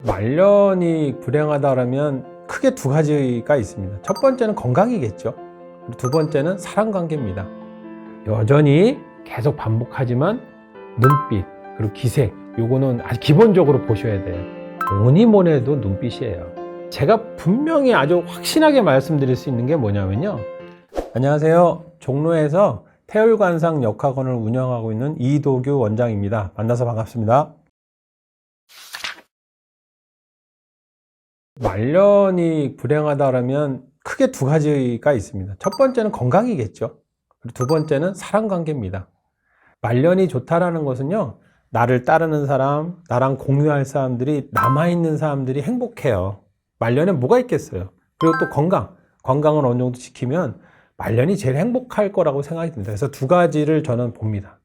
말년이 불행하다라면 크게 두 가지가 있습니다. 첫 번째는 건강이겠죠. 두 번째는 사람 관계입니다. 여전히 계속 반복하지만 눈빛 그리고 기색 요거는 아주 기본적으로 보셔야 돼요. 뭐니 뭐니 해도 눈빛이에요. 제가 분명히 아주 확신하게 말씀드릴 수 있는 게 뭐냐면요. 안녕하세요. 종로에서 태율관상 역학원을 운영하고 있는 이도규 원장입니다. 만나서 반갑습니다. 말년이 불행하다라면 크게 두 가지가 있습니다. 첫 번째는 건강이겠죠. 그리고 두 번째는 사람 관계입니다. 말년이 좋다라는 것은요, 나를 따르는 사람, 나랑 공유할 사람들이, 남아있는 사람들이 행복해요. 말년에 뭐가 있겠어요? 그리고 또 건강을 어느 정도 지키면 말년이 제일 행복할 거라고 생각이 듭니다. 그래서 두 가지를 저는 봅니다.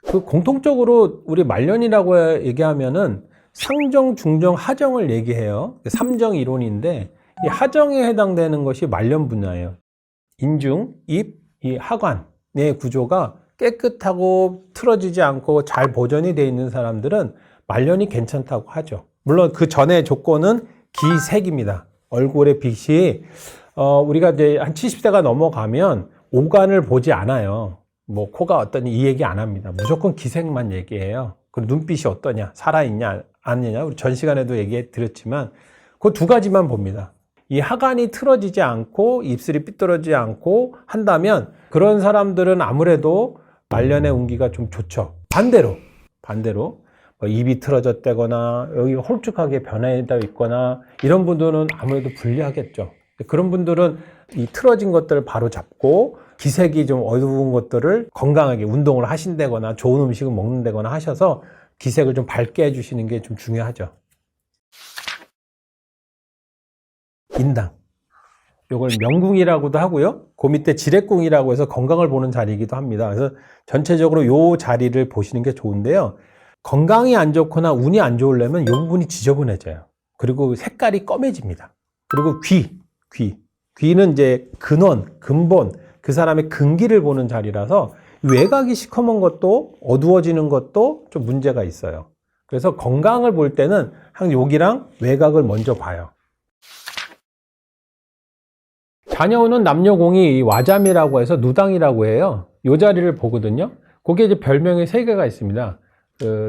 그 공통적으로 우리 말년이라고 얘기하면은 상정, 중정, 하정을 얘기해요. 삼정 이론인데 이 하정에 해당되는 것이 말년 분야예요. 인중, 입, 이 하관의 구조가 깨끗하고 틀어지지 않고 잘 보존이 되어 있는 사람들은 말년이 괜찮다고 하죠. 물론 그 전에 조건은 기색입니다. 얼굴의 빛이 우리가 이제 한 70대가 넘어가면 오간을 보지 않아요. 뭐 코가 어떠니 이 얘기 안 합니다. 무조건 기색만 얘기해요. 그리고 눈빛이 어떠냐, 살아있냐, 아니냐. 우리 전 시간에도 얘기해 드렸지만 그 두 가지만 봅니다. 이 하관이 틀어지지 않고 입술이 삐뚤어지지 않고 한다면 그런 사람들은 아무래도 말년의 운기가 좀 좋죠. 반대로 뭐 입이 틀어졌다거나 여기 홀쭉하게 변해져 있거나 이런 분들은 아무래도 불리하겠죠. 그런 분들은 이 틀어진 것들을 바로 잡고 기색이 좀 어두운 것들을 건강하게 운동을 하신다거나 좋은 음식을 먹는다거나 하셔서 기색을 좀 밝게 해주시는 게 좀 중요하죠. 인당. 이걸 명궁이라고도 하고요. 그 밑에 지략궁이라고 해서 건강을 보는 자리이기도 합니다. 그래서 전체적으로 이 자리를 보시는 게 좋은데요. 건강이 안 좋거나 운이 안 좋으려면 이 부분이 지저분해져요. 그리고 색깔이 검해집니다. 그리고 귀는 이제 근원, 근본, 그 사람의 근기를 보는 자리라서 외곽이 시커먼 것도 어두워지는 것도 좀 문제가 있어요. 그래서 건강을 볼 때는 항상 여기랑 외곽을 먼저 봐요. 자녀운은 남녀공이 와잠이라고 해서 누당이라고 해요. 이 자리를 보거든요. 거기에 이제 별명이 세 개가 있습니다.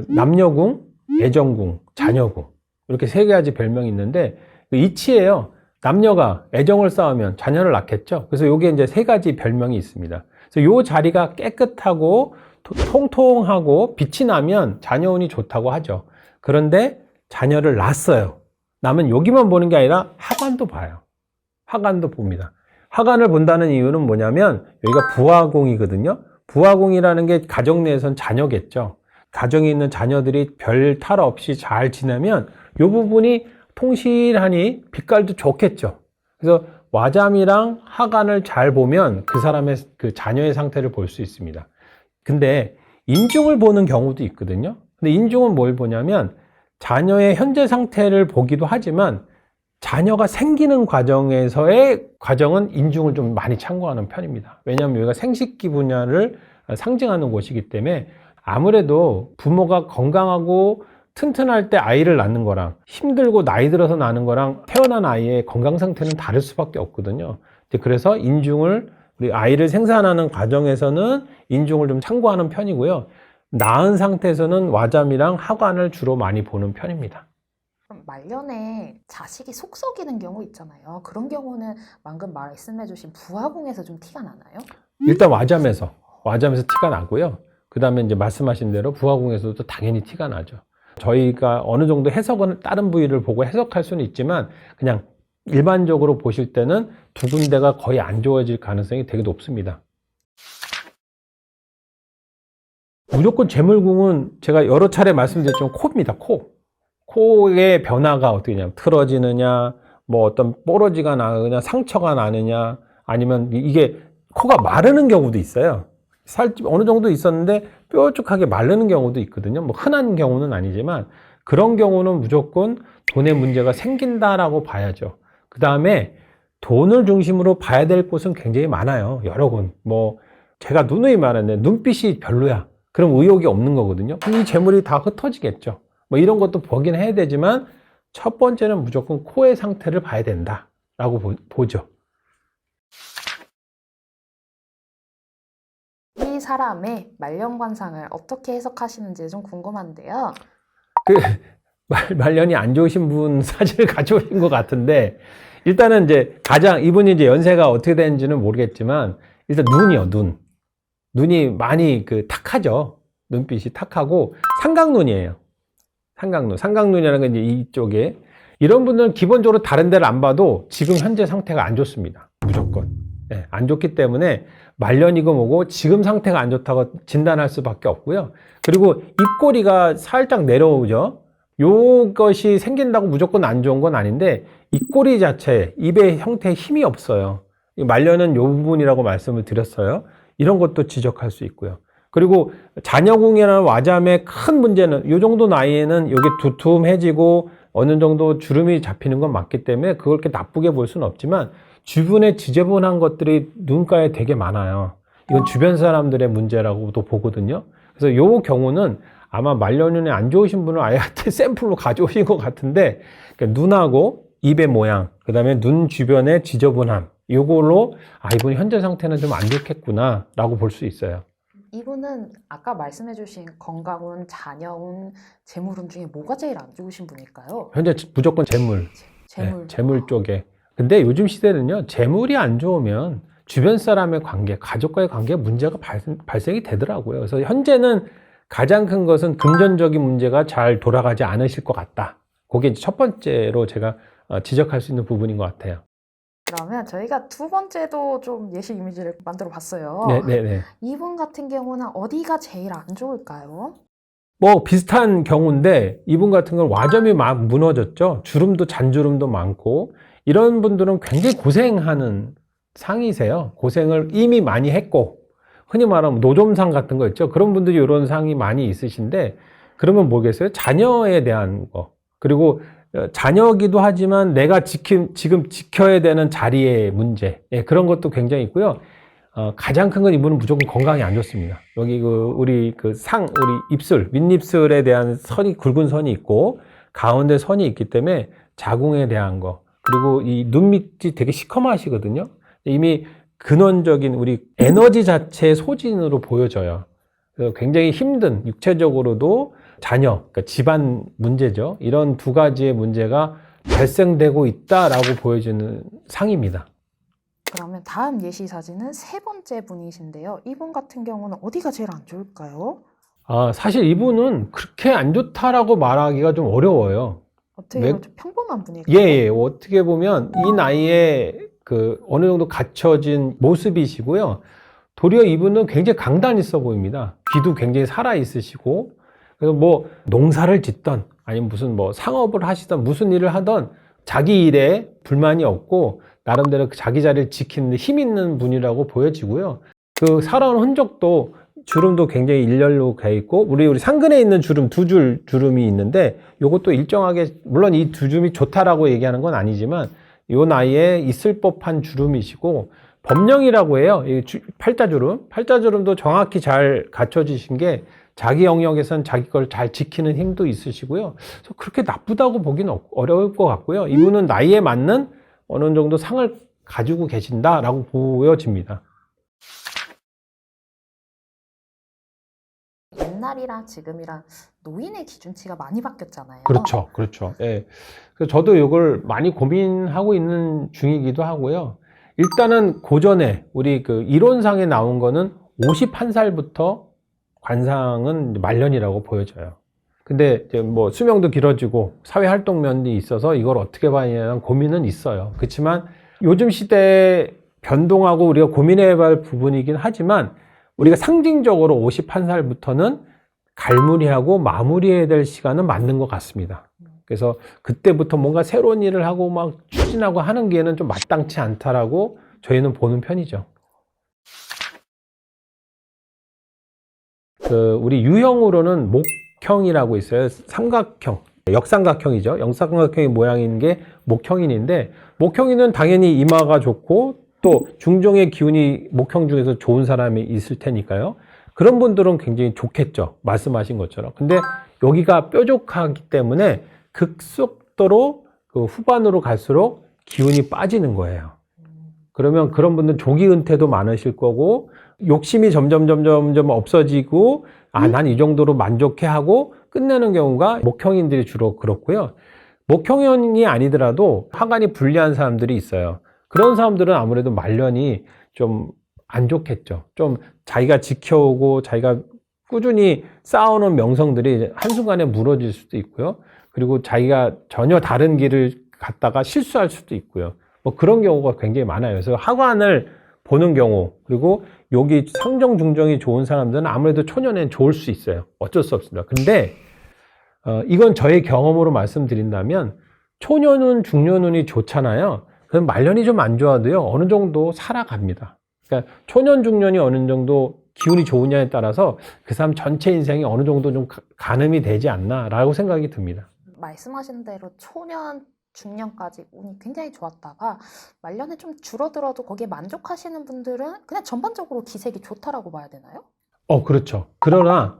남녀궁, 애정궁, 자녀궁. 이렇게 세 가지 별명이 있는데 이치예요. 남녀가 애정을 쌓으면 자녀를 낳겠죠. 그래서 여기에 이제 세 가지 별명이 있습니다. 그래서 이 자리가 깨끗하고 통통하고 빛이 나면 자녀운이 좋다고 하죠. 그런데 자녀를 낳았어요. 남은 여기만 보는 게 아니라 하관도 봐요. 하관도 봅니다. 하관을 본다는 이유는 뭐냐면 여기가 부화궁이거든요. 부화궁이라는 게 가정 내에선 자녀겠죠. 가정에 있는 자녀들이 별 탈 없이 잘 지내면 이 부분이 통실하니 빛깔도 좋겠죠. 그래서 와잠이랑 하관을 잘 보면 그 사람의 그 자녀의 상태를 볼 수 있습니다. 근데 인중을 보는 경우도 있거든요. 근데 인중은 뭘 보냐면 자녀의 현재 상태를 보기도 하지만 자녀가 생기는 과정에서의 과정은 인중을 좀 많이 참고하는 편입니다. 왜냐하면 여기가 생식기 분야를 상징하는 곳이기 때문에 아무래도 부모가 건강하고 튼튼할 때 아이를 낳는 거랑 힘들고 나이 들어서 낳는 거랑 태어난 아이의 건강 상태는 다를 수밖에 없거든요. 그래서 인중을 우리 아이를 생산하는 과정에서는 인중을 좀 참고하는 편이고요. 낳은 상태에서는 와잠이랑 하관을 주로 많이 보는 편입니다. 그럼 말년에 자식이 속 썩이는 경우 있잖아요. 그런 경우는 방금 말씀해주신 부화궁에서 좀 티가 나나요? 일단 와잠에서 티가 나고요. 그 다음에 이제 말씀하신 대로 부화궁에서도 당연히 티가 나죠. 저희가 어느 정도 해석은 다른 부위를 보고 해석할 수는 있지만 그냥 일반적으로 보실 때는 두 군데가 거의 안 좋아질 가능성이 되게 높습니다. 무조건 재물궁은 제가 여러 차례 말씀드렸지만 코입니다. 코의 변화가 어떻게 되냐면 틀어지느냐, 뭐 어떤 뽀러지가 나느냐, 상처가 나느냐, 아니면 이게 코가 마르는 경우도 있어요. 살 어느 정도 있었는데 뾰족하게 마르는 경우도 있거든요. 뭐 흔한 경우는 아니지만 그런 경우는 무조건 돈에 문제가 생긴다라고 봐야죠. 그 다음에 돈을 중심으로 봐야 될 곳은 굉장히 많아요. 여러 곳. 뭐 제가 누누이 말하는데 눈빛이 별로야. 그럼 의욕이 없는 거거든요. 그럼 이 재물이 다 흩어지겠죠. 뭐 이런 것도 보긴 해야 되지만 첫 번째는 무조건 코의 상태를 봐야 된다라고 보죠. 이 사람의 말년관상을 어떻게 해석하시는지 좀 궁금한데요. 그 말년이 안 좋으신 분 사진을 가져오신 것 같은데, 일단은 이제 가장 이분이 이제 연세가 어떻게 되는지는 모르겠지만 일단 눈이요, 눈이 많이 그 탁하죠. 눈빛이 탁하고 삼각눈이에요. 삼각눈이라는 건 이제 이쪽에, 이런 분들은 기본적으로 다른 데를 안 봐도 지금 현재 상태가 안 좋습니다. 무조건. 네, 안 좋기 때문에 말년이고 뭐고 지금 상태가 안 좋다고 진단할 수밖에 없고요. 그리고 입꼬리가 살짝 내려오죠. 요것이 생긴다고 무조건 안 좋은 건 아닌데, 입꼬리 자체, 입의 형태에 힘이 없어요. 말년은 요 부분이라고 말씀을 드렸어요. 이런 것도 지적할 수 있고요. 그리고 자녀궁이나 와잠의 큰 문제는 요 정도 나이에는 여기 두툼해지고 어느 정도 주름이 잡히는 건 맞기 때문에 그걸 이렇게 나쁘게 볼 수는 없지만, 주변에 지저분한 것들이 눈가에 되게 많아요. 이건 주변 사람들의 문제라고도 보거든요. 그래서 요 경우는 아마 말년운이 안 좋으신 분은 아예 샘플로 가져오신 것 같은데, 그러니까 눈하고 입의 모양, 그 다음에 눈 주변의 지저분함, 요걸로 이분이 현재 상태는 좀 안 좋겠구나 라고 볼 수 있어요. 이분은 아까 말씀해주신 건강운, 자녀운, 재물운 중에 뭐가 제일 안 좋으신 분일까요? 현재 무조건 재물. 재물. 네, 재물 쪽에. 근데 요즘 시대는요, 재물이 안 좋으면 주변 사람의 관계, 가족과의 관계에 문제가 발생이 되더라고요. 그래서 현재는 가장 큰 것은 금전적인 문제가 잘 돌아가지 않으실 것 같다. 그게 이제 첫 번째로 제가 지적할 수 있는 부분인 것 같아요. 그러면 저희가 두 번째도 좀 예시 이미지를 만들어 봤어요. 네네네. 이분 같은 경우는 어디가 제일 안 좋을까요? 뭐 비슷한 경우인데, 이분 같은 건 와점이 막 무너졌죠. 주름도 잔주름도 많고, 이런 분들은 굉장히 고생하는 상이세요. 고생을 이미 많이 했고, 흔히 말하면 노점상 같은 거 있죠. 그런 분들이 이런 상이 많이 있으신데, 그러면 뭐겠어요? 자녀에 대한 거. 그리고 자녀기도 하지만 내가 지금 지켜야 되는 자리의 문제. 예, 그런 것도 굉장히 있고요. 가장 큰 건 이분은 무조건 건강이 안 좋습니다. 여기 우리 입술, 윗입술에 대한 굵은 선이 있고, 가운데 선이 있기 때문에 자궁에 대한 거. 그리고 이 눈 밑이 되게 시커마시거든요. 이미 근원적인 우리 에너지 자체의 소진으로 보여져요. 그래서 굉장히 힘든, 육체적으로도 자녀, 그러니까 집안 문제죠. 이런 두 가지의 문제가 발생되고 있다라고 보여주는 상입니다. 그러면 다음 예시 사진은 세 번째 분이신데요. 이분 같은 경우는 어디가 제일 안 좋을까요? 사실 이분은 그렇게 안 좋다라고 말하기가 좀 어려워요. 어떻게 보면 좀 평범한 분일까요? 예. 어떻게 보면 이 나이에 어느 정도 갖춰진 모습이시고요. 도리어 이분은 굉장히 강단 있어 보입니다. 귀도 굉장히 살아 있으시고, 그래서 뭐 농사를 짓던, 아니면 무슨 뭐 상업을 하시던, 무슨 일을 하던 자기 일에 불만이 없고 나름대로 자기 자리를 지키는 데 힘 있는 분이라고 보여지고요. 그 살아온 흔적도, 주름도 굉장히 일렬로 가 있고, 우리 상근에 있는 주름 두 줄 주름이 있는데, 요것도 일정하게, 물론 이 두 주름이 좋다라고 얘기하는 건 아니지만 요 나이에 있을 법한 주름이시고, 범령이라고 해요. 이 팔자주름도 정확히 잘 갖춰지신 게, 자기 영역에선 자기 걸 잘 지키는 힘도 있으시고요. 그래서 그렇게 나쁘다고 보기는 어려울 것 같고요. 이분은 나이에 맞는 어느 정도 상을 가지고 계신다라고 보여집니다. 옛날이랑 지금이랑 노인의 기준치가 많이 바뀌었잖아요. 그렇죠. 예. 그래서 저도 이걸 많이 고민하고 있는 중이기도 하고요. 일단은 고전에 우리 이론상에 나온 거는 51살부터 관상은 말년이라고 보여져요. 근데 이제 뭐 수명도 길어지고 사회 활동 면이 있어서 이걸 어떻게 봐야하는 고민은 있어요. 그렇지만 요즘 시대에 변동하고 우리가 고민해야 할 부분이긴 하지만, 우리가 상징적으로 51살부터는 갈무리하고 마무리해야 될 시간은 맞는 것 같습니다. 그래서 그때부터 뭔가 새로운 일을 하고 막 추진하고 하는 게는 좀 마땅치 않다라고 저희는 보는 편이죠. 우리 유형으로는 목형이라고 있어요. 삼각형, 역삼각형이죠. 역삼각형의 모양인 게 목형인인데, 목형인은 당연히 이마가 좋고 또 중종의 기운이 목형 중에서 좋은 사람이 있을 테니까요. 그런 분들은 굉장히 좋겠죠. 말씀하신 것처럼. 근데 여기가 뾰족하기 때문에 급속도로 그 후반으로 갈수록 기운이 빠지는 거예요. 그러면 그런 분들 조기 은퇴도 많으실 거고, 욕심이 점점 없어지고, 난 이 정도로 만족해 하고 끝내는 경우가 목형인들이 주로 그렇고요. 목형이 아니더라도 하관이 불리한 사람들이 있어요. 그런 사람들은 아무래도 말년이 좀 안 좋겠죠. 좀 자기가 지켜오고 자기가 꾸준히 쌓아오는 명성들이 한순간에 무너질 수도 있고요. 그리고 자기가 전혀 다른 길을 갔다가 실수할 수도 있고요. 뭐 그런 경우가 굉장히 많아요. 그래서 하관을 보는 경우, 그리고 여기 상정 중정이 좋은 사람들은 아무래도 초년에는 좋을 수 있어요. 어쩔 수 없습니다. 근데 이건 저의 경험으로 말씀드린다면 초년운, 중년운이 좋잖아요. 그럼 말년이 좀 안 좋아도요, 어느 정도 살아갑니다. 그러니까 초년, 중년이 어느 정도 기운이 좋으냐에 따라서 그 사람 전체 인생이 어느 정도 좀 가늠이 되지 않나라고 생각이 듭니다. 말씀하신 대로 초년, 중년까지 운이 굉장히 좋았다가 말년에 좀 줄어들어도 거기에 만족하시는 분들은 그냥 전반적으로 기색이 좋다라고 봐야 되나요? 그렇죠. 그러나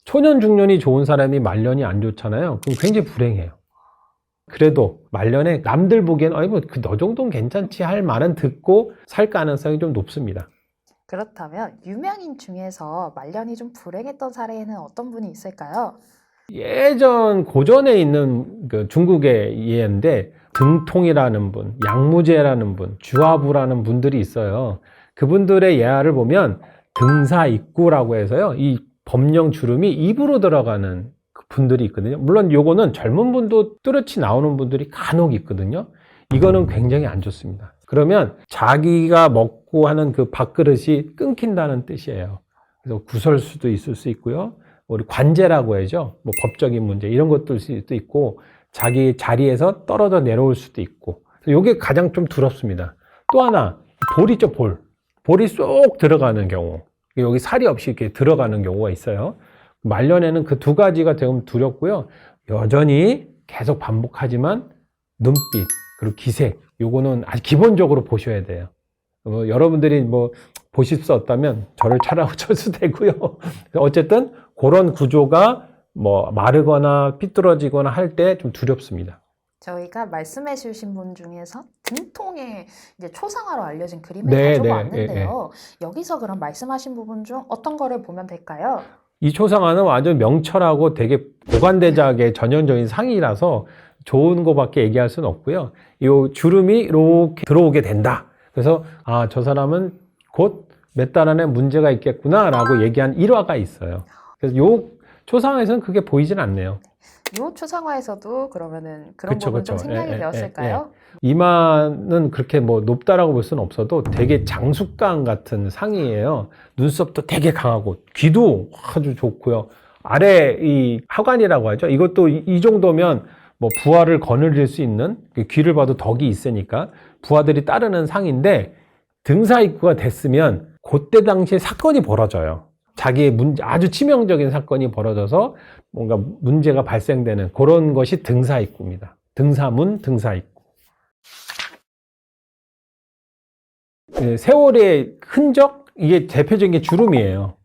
초년, 중년이 좋은 사람이 말년이 안 좋잖아요. 그럼 굉장히 불행해요. 그래도 말년에 남들 보기엔 너 정도는 괜찮지 할 말은 듣고 살 가능성이 좀 높습니다. 그렇다면 유명인 중에서 말년이 좀 불행했던 사례에는 어떤 분이 있을까요? 예전 고전에 있는 그 중국의 예인데, 등통이라는 분, 양무제라는 분, 주화부라는 분들이 있어요. 그분들의 예화를 보면 등사입구라고 해서요, 이 법령 주름이 입으로 들어가는 그 분들이 있거든요. 물론 요거는 젊은 분도 뚜렷이 나오는 분들이 간혹 있거든요. 이거는 굉장히 안 좋습니다. 그러면 자기가 먹고 하는 그 밥그릇이 끊긴다는 뜻이에요. 그래서 구설수도 있을 수 있고요. 우리 관제라고 해야죠. 뭐 법적인 문제 이런 것들 수도 있고, 자기 자리에서 떨어져 내려올 수도 있고. 이게 가장 좀 두렵습니다. 또 하나, 볼 있죠, 볼. 볼이 쏙 들어가는 경우. 여기 살이 없이 이렇게 들어가는 경우가 있어요. 말년에는 그 두 가지가 되면 두렵고요. 여전히 계속 반복하지만 눈빛, 그리고 기색, 요거는 아주 기본적으로 보셔야 돼요. 여러분들이 뭐 보실 수 없다면 저를 찾아오셔도 되고요. 어쨌든 그런 구조가 뭐 마르거나 삐뚤어지거나 할 때 좀 두렵습니다. 저희가 말씀해 주신 분 중에서 등통의 이제 초상화로 알려진 그림을 네, 가지고 네, 왔는데요. 여기서 그럼 말씀하신 부분 중 어떤 거를 보면 될까요? 이 초상화는 완전 명철하고 되게 고관대작의 전형적인 상이라서 좋은 거밖에 얘기할 수는 없고요. 이 주름이 이렇게 들어오게 된다. 그래서 저 사람은 곧 몇 달 안에 문제가 있겠구나라고 얘기한 일화가 있어요. 그래서 이 초상화에서는 그게 보이진 않네요. 이 초상화에서도 그러면은 그런 그쵸, 부분 좀 그쵸. 생략이 예, 예, 되었을까요? 이마는 그렇게 뭐 높다라고 볼 수는 없어도 되게 장수강 같은 상이에요. 눈썹도 되게 강하고, 귀도 아주 좋고요. 아래 이 하관이라고 하죠. 이것도 이 정도면 뭐 부하를 거느릴 수 있는, 귀를 봐도 덕이 있으니까 부하들이 따르는 상인데, 등사입구가 됐으면 그때 당시에 사건이 벌어져요. 자기의 아주 치명적인 사건이 벌어져서 뭔가 문제가 발생되는 그런 것이 등사입구입니다. 등사문, 등사입구. 세월의 흔적, 이게 대표적인 게 주름이에요.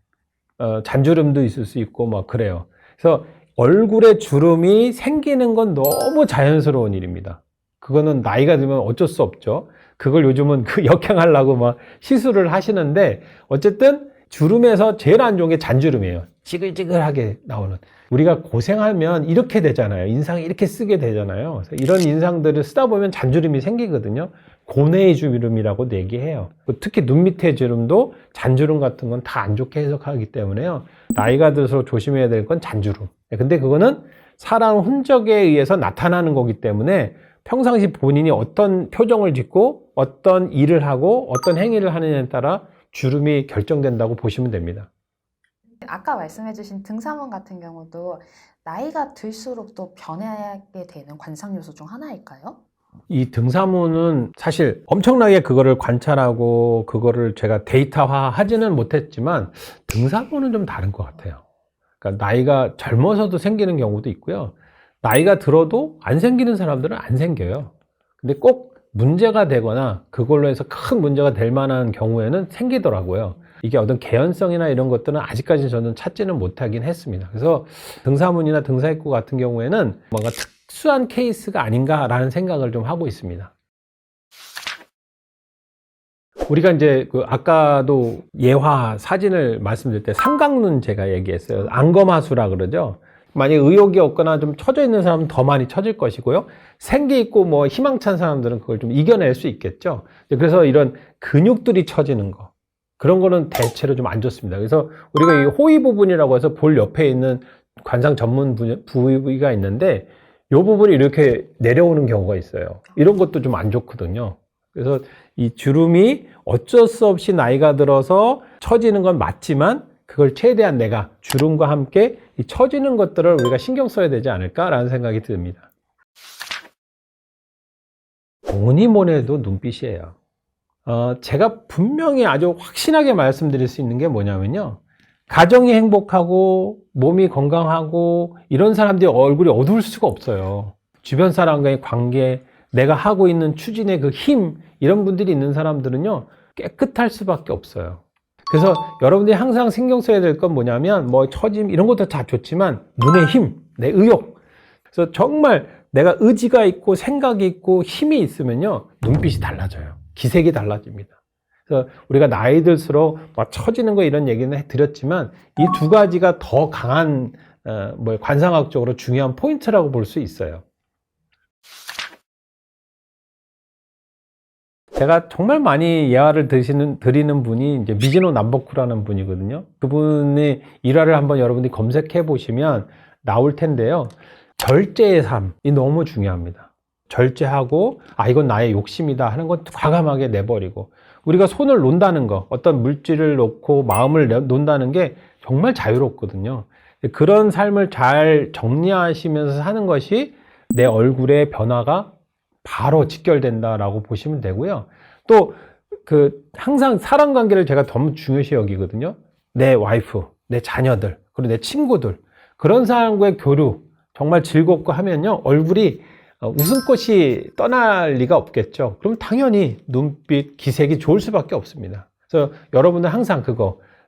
잔주름도 있을 수 있고 막 그래요. 그래서 얼굴에 주름이 생기는 건 너무 자연스러운 일입니다. 그거는 나이가 들면 어쩔 수 없죠. 그걸 요즘은 역행하려고 막 시술을 하시는데, 어쨌든 주름에서 제일 안 좋은 게 잔주름이에요. 찌글찌글하게 나오는. 우리가 고생하면 이렇게 되잖아요. 인상이 이렇게 쓰게 되잖아요. 그래서 이런 인상들을 쓰다 보면 잔주름이 생기거든요. 고뇌의 주름이라고도 얘기해요. 특히 눈 밑에 주름도 잔주름 같은 건 다 안 좋게 해석하기 때문에요. 나이가 들어서 조심해야 될 건 잔주름. 근데 그거는 사람 흔적에 의해서 나타나는 거기 때문에 평상시 본인이 어떤 표정을 짓고 어떤 일을 하고 어떤 행위를 하느냐에 따라 주름이 결정된다고 보시면 됩니다. 아까 말씀해주신 등사문 같은 경우도 나이가 들수록 또 변하게 되는 관상 요소 중 하나일까요? 이 등사문은 사실 엄청나게 그거를 관찰하고 그거를 제가 데이터화 하지는 못했지만, 등사문은 좀 다른 것 같아요. 그러니까 나이가 젊어서도 생기는 경우도 있고요. 나이가 들어도 안 생기는 사람들은 안 생겨요. 근데 꼭 문제가 되거나 그걸로 해서 큰 문제가 될 만한 경우에는 생기더라고요. 이게 어떤 개연성이나 이런 것들은 아직까지 저는 찾지는 못하긴 했습니다. 그래서 등사문이나 등사입구 같은 경우에는 뭔가 특수한 케이스가 아닌가라는 생각을 좀 하고 있습니다. 우리가 이제 아까도 예화 사진을 말씀드릴 때 삼각눈 제가 얘기했어요. 안검하수라 그러죠. 만약에 의욕이 없거나 좀 처져 있는 사람은 더 많이 처질 것이고요. 생기 있고 뭐 희망찬 사람들은 그걸 좀 이겨낼 수 있겠죠. 그래서 이런 근육들이 처지는 거, 그런 거는 대체로 좀 안 좋습니다. 그래서 우리가 이 호위 부분이라고 해서 볼 옆에 있는 관상 전문 부위가 있는데 이 부분이 이렇게 내려오는 경우가 있어요. 이런 것도 좀 안 좋거든요. 그래서 이 주름이 어쩔 수 없이 나이가 들어서 처지는 건 맞지만 그걸 최대한 내가 주름과 함께 이 처지는 것들을 우리가 신경 써야 되지 않을까라는 생각이 듭니다. 뭐니 뭐니 해도 눈빛이에요. 제가 분명히 아주 확신하게 말씀드릴 수 있는 게 뭐냐면요. 가정이 행복하고 몸이 건강하고 이런 사람들이 얼굴이 어두울 수가 없어요. 주변 사람과의 관계, 내가 하고 있는 추진의 그 힘, 이런 분들이 있는 사람들은요, 깨끗할 수밖에 없어요. 그래서 여러분들이 항상 신경 써야 될 건 뭐냐면, 뭐 처짐, 이런 것도 다 좋지만, 눈의 힘, 내 의욕. 그래서 정말 내가 의지가 있고 생각이 있고 힘이 있으면요, 눈빛이 달라져요. 기색이 달라집니다. 그래서 우리가 나이 들수록 막 처지는 거 이런 얘기는 드렸지만, 이 두 가지가 더 강한, 관상학적으로 중요한 포인트라고 볼 수 있어요. 제가 정말 많이 예화를 드리는 분이 이제 미즈노 남보쿠라는 분이거든요. 그분의 일화를 한번 여러분들이 검색해 보시면 나올 텐데요. 절제의 삶이 너무 중요합니다. 절제하고, 이건 나의 욕심이다 하는 건 과감하게 내버리고, 우리가 손을 놓는다는 거, 어떤 물질을 놓고 마음을 놓는다는 게 정말 자유롭거든요. 그런 삶을 잘 정리하시면서 사는 것이 내 얼굴의 변화가 바로 직결된다라고 보시면 되고요. 또 항상 사람 관계를 제가 너무 중요시 여기거든요. 내 와이프, 내 자녀들, 그리고 내 친구들, 그런 사람과의 교류 정말 즐겁고 하면요, 얼굴이 웃음꽃이 떠날 리가 없겠죠. 그럼 당연히 눈빛, 기색이 좋을 수밖에 없습니다. 그래서 여러분들 항상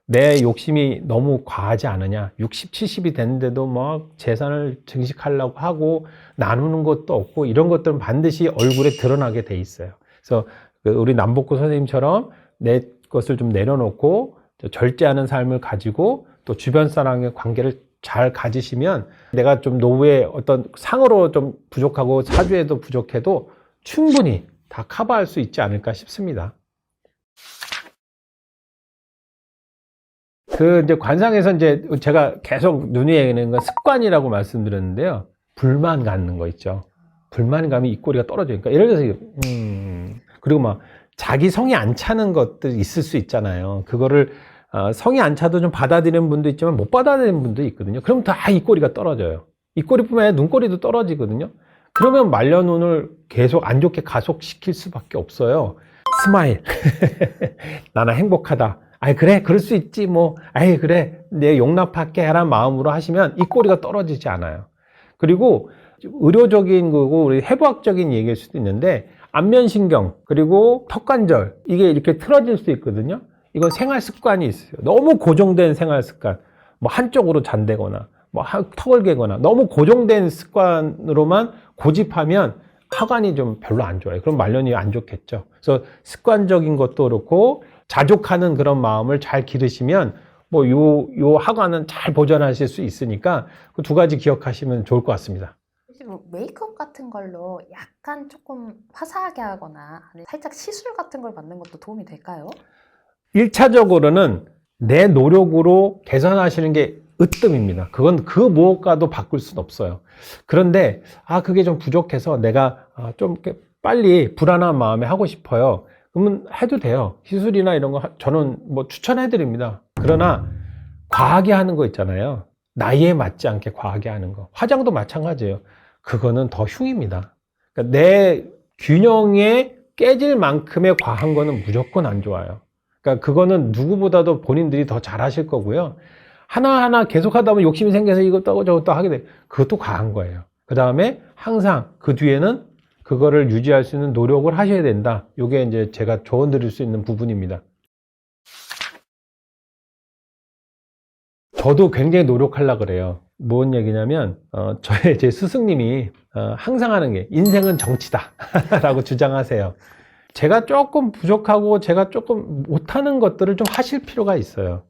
내 욕심이 너무 과하지 않으냐. 60, 70이 됐는데도 막 재산을 증식하려고 하고 나누는 것도 없고, 이런 것들은 반드시 얼굴에 드러나게 돼 있어요. 그래서 우리 남복구 선생님처럼 내 것을 좀 내려놓고 절제하는 삶을 가지고 또 주변 사람의 관계를 잘 가지시면, 내가 좀 노후에 어떤 상으로 좀 부족하고 사주에도 부족해도 충분히 다 커버할 수 있지 않을까 싶습니다. 이제 관상에서 이제 제가 계속 눈에 익는 건 습관이라고 말씀드렸는데요. 불만 갖는 거 있죠. 불만 가면 입꼬리가 떨어져요. 그러니까 예를 들어서, 그리고 막 자기 성이 안 차는 것들 있을 수 있잖아요. 그거를, 성이 안 차도 좀 받아들이는 분도 있지만 못 받아들이는 분도 있거든요. 그럼 다 입꼬리가 떨어져요. 입꼬리뿐만 아니라 눈꼬리도 떨어지거든요. 그러면 말년운을 계속 안 좋게 가속시킬 수밖에 없어요. 스마일. 나는 행복하다. 그래, 그럴 수 있지, 그래, 내 용납할게, 라는 마음으로 하시면 이 꼬리가 떨어지지 않아요. 그리고 의료적인 거고, 우리 해부학적인 얘기일 수도 있는데, 안면신경, 그리고 턱관절, 이게 이렇게 틀어질 수 있거든요. 이건 생활 습관이 있어요. 너무 고정된 생활 습관, 한쪽으로 잔대거나, 턱을 개거나, 너무 고정된 습관으로만 고집하면 하관이 좀 별로 안 좋아요. 그럼 말년이 안 좋겠죠. 그래서 습관적인 것도 그렇고, 자족하는 그런 마음을 잘 기르시면 요 하관은 잘 보존하실 수 있으니까 그 두 가지 기억하시면 좋을 것 같습니다. 혹시 메이크업 같은 걸로 약간 조금 화사하게 하거나 살짝 시술 같은 걸 받는 것도 도움이 될까요? 1차적으로는 내 노력으로 개선하시는 게 으뜸입니다. 그건 그 무엇과도 바꿀 수는 없어요. 그런데 그게 좀 부족해서 내가 좀 빨리 불안한 마음에 하고 싶어요. 그러면 해도 돼요. 시술이나 이런 거 저는 추천해 드립니다. 그러나 과하게 하는 거 있잖아요. 나이에 맞지 않게 과하게 하는 거. 화장도 마찬가지예요. 그거는 더 흉입니다. 그러니까 내 균형에 깨질 만큼의 과한 거는 무조건 안 좋아요. 그러니까 그거는 누구보다도 본인들이 더 잘하실 거고요. 하나하나 계속 하다 보면 욕심이 생겨서 이것도 하고 저것도 하게 돼요. 그것도 과한 거예요. 그 다음에 항상 그 뒤에는 그거를 유지할 수 있는 노력을 하셔야 된다. 이게 이제 제가 조언 드릴 수 있는 부분입니다. 저도 굉장히 노력하려고 그래요. 뭔 얘기냐면 제 스승님이 항상 하는 게 인생은 정치다 라고 주장하세요. 제가 조금 부족하고 제가 조금 못하는 것들을 좀 하실 필요가 있어요.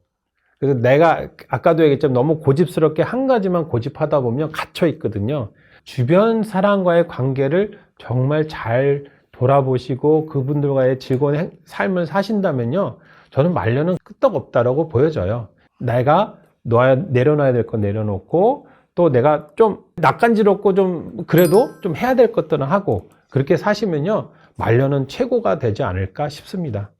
그래서 내가 아까도 얘기했지만 너무 고집스럽게 한 가지만 고집하다 보면 갇혀 있거든요. 주변 사람과의 관계를 정말 잘 돌아보시고 그분들과의 즐거운 삶을 사신다면요, 저는 말년은 끄떡없다라고 보여져요. 내가 내려놔야 될 건 내려놓고, 또 내가 좀 낯간지럽고 좀 그래도 좀 해야 될 것들은 하고, 그렇게 사시면요 말년은 최고가 되지 않을까 싶습니다.